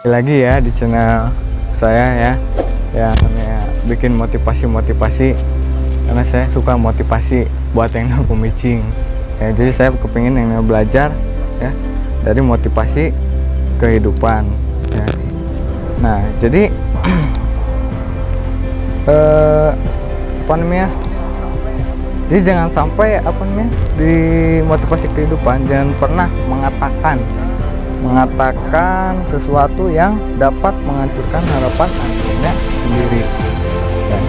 lagi ya di channel saya ya, yang namanya bikin motivasi karena saya suka motivasi buat yang pemicing ya. Jadi saya kepingin yang belajar ya dari motivasi kehidupan ya. Nah jadi apa namanya, jadi jangan sampai apa namanya di motivasi kehidupan jangan pernah mengatakan sesuatu yang dapat menghancurkan harapan Anda sendiri ya.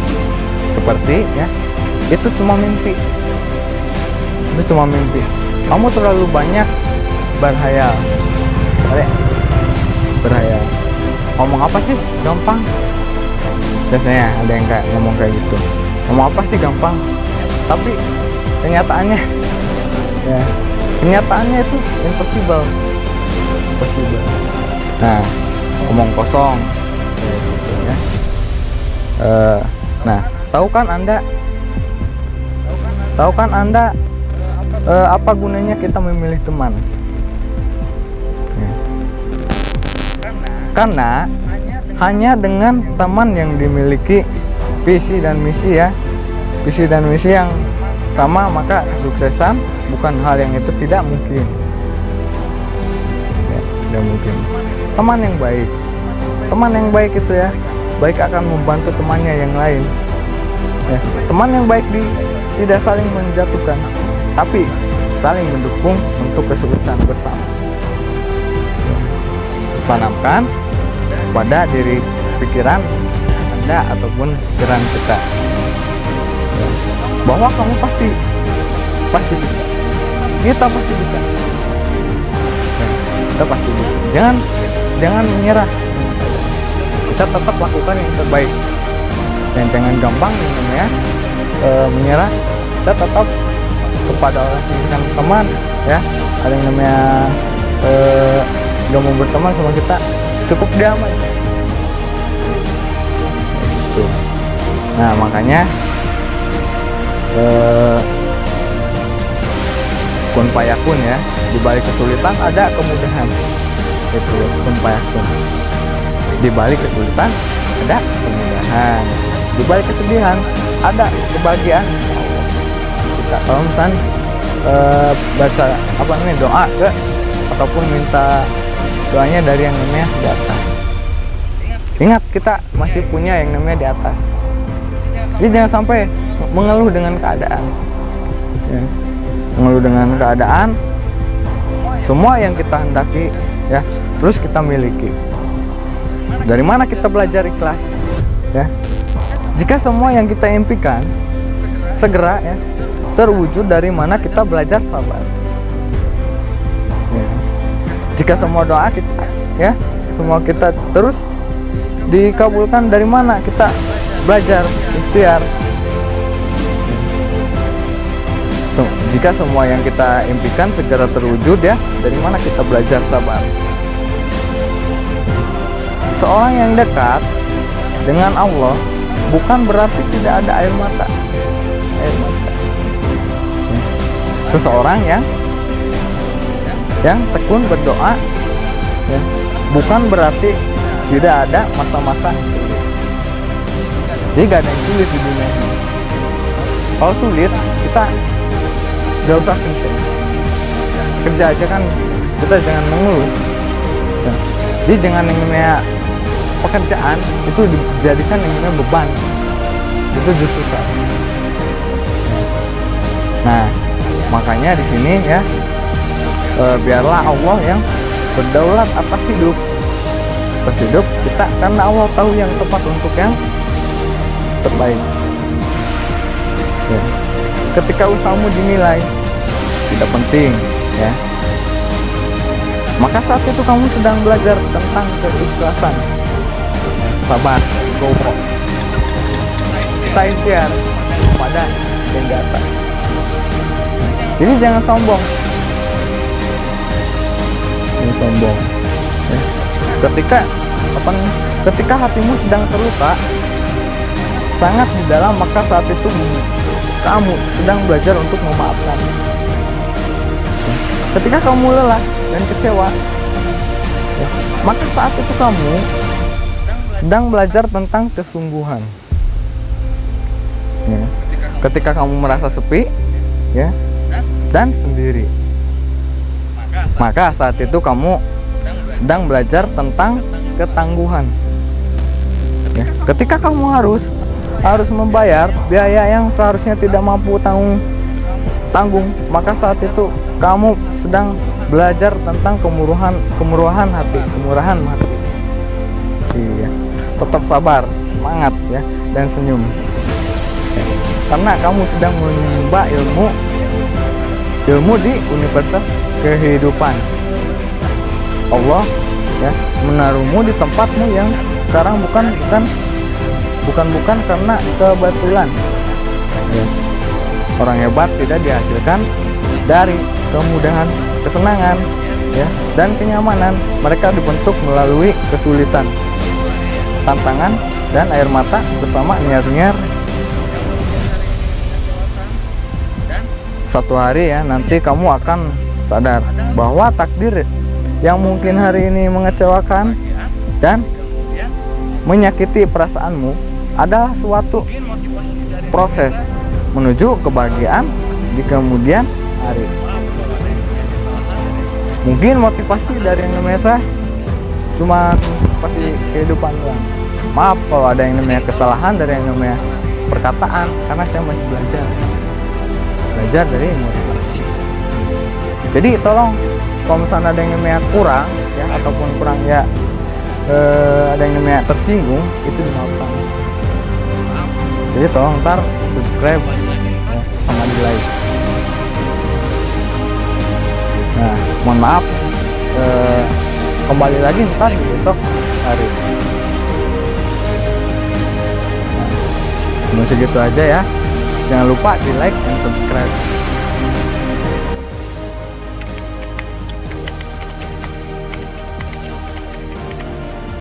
Seperti ya, itu cuma mimpi, kamu terlalu banyak berhayal, ngomong apa sih gampang, biasanya ada yang kayak ngomong kayak gitu, ngomong apa sih gampang, tapi kenyataannya itu impossible. Nah, ngomong kosong kayak gitu ya. Nah, tahu kan anda apa gunanya kita memilih teman ya. Karena hanya dengan teman yang dimiliki visi dan misi yang sama, maka kesuksesan bukan hal yang itu tidak mungkin ya, tidak mungkin. Teman yang baik itu ya, baik akan membantu temannya yang lain ya. Teman yang baik tidak saling menjatuhkan, tapi saling mendukung untuk kesuksesan bersama. Tanamkan pada diri pikiran Anda ataupun pikiran kita ya, bahwa kamu pasti bisa, kita pasti bisa ya, kita pasti bisa. Jangan menyerah, kita tetap lakukan yang terbaik dan jangan gampang ya menyerah. Kita tetap kepada orang yang teman ya, ada yang namanya gak mau berteman sama kita, cukup damai gitu. Nah makanya kun payakun ya, di balik kesulitan ada kemudahan, itu kun payakun. Di balik kesulitan ada kemudahan, di balik kesedihan ada kebahagiaan. Kita kalau misalkan baca apa namanya doa ke ataupun minta doanya dari yang namanya di atas, ingat kita masih punya yang namanya di atas. Jadi jangan sampai mengeluh dengan keadaan ya. Mengeluh dengan keadaan, semua yang kita hendaki ya terus kita miliki. Dari mana kita belajar ikhlas ya? Jika semua yang kita impikan segera ya terwujud, dari mana kita belajar sabar ya. Jika semua doa kita ya, semua kita terus dikabulkan, dari mana kita belajar ikhtiar. Jika semua yang kita impikan segera terwujud ya, dari mana kita belajar sabar. Seorang yang dekat dengan Allah bukan berarti tidak ada air mata. Seseorang yang tekun berdoa ya, bukan berarti tidak ada masa-masa sulit. Jadi gak ada yang sulit di dunia ini. Kalau sulit kita gak usah kenceng, kerja aja kan, kita jangan mengeluh ya. Jadi jangan yang namanya pekerjaan itu dijadikan yang namanya beban, itu justru susah. Nah makanya di sini ya biarlah Allah yang berdaulat atas hidup kita, karena Allah tahu yang tepat untuk yang terbaik ya. Ketika usahamu dinilai tidak penting ya, maka saat itu kamu sedang belajar tentang keikhlasan, sabar, gowo, kita ikhtiar pada yang di atas. Jadi jangan sombong ya. Ketika hatimu sedang terluka sangat di dalam, maka saat itu kamu sedang belajar untuk memaafkan. Ketika kamu lelah dan kecewa, ya. Maka saat itu kamu sedang belajar tentang kesungguhan, ya. Ketika kamu merasa sepi, ya, dan sendiri, maka saat itu kamu sedang belajar tentang ketangguhan, ya. Ketika kamu harus membayar biaya yang seharusnya tidak mampu tanggung, maka saat itu kamu sedang belajar tentang kemurahan hati. Iya, tetap sabar, semangat, ya, dan senyum, ya. Karena kamu sedang menimba ilmu di universitas kehidupan. Allah, ya, menaruhmu di tempatmu yang sekarang bukan karena kebetulan, ya. Orang hebat tidak dihasilkan dari kemudahan, kesenangan, ya, dan kenyamanan. Mereka dibentuk melalui kesulitan, tantangan, dan air mata bersama nyar-nyar. Suatu hari, ya, nanti kamu akan sadar bahwa takdir yang mungkin hari ini mengecewakan dan menyakiti perasaanmu adalah suatu proses menuju kebahagiaan di kemudian hari. Mungkin motivasi dari yang namanya saya cuma pasti kehidupan doang. Maaf kalau ada yang namanya kesalahan dari yang namanya perkataan, karena saya masih belajar dari motivasi. Jadi tolong, kalau misalnya ada yang namanya kurang, ya, ataupun kurang, ya, ada yang namanya tersinggung, itu dimaafkan. Jadi tolong ntar subscribe, ya, sama di like. Nah, mohon maaf, kembali lagi ntar di besok hari. Nah, cuma segitu aja, ya. Jangan lupa di like dan subscribe.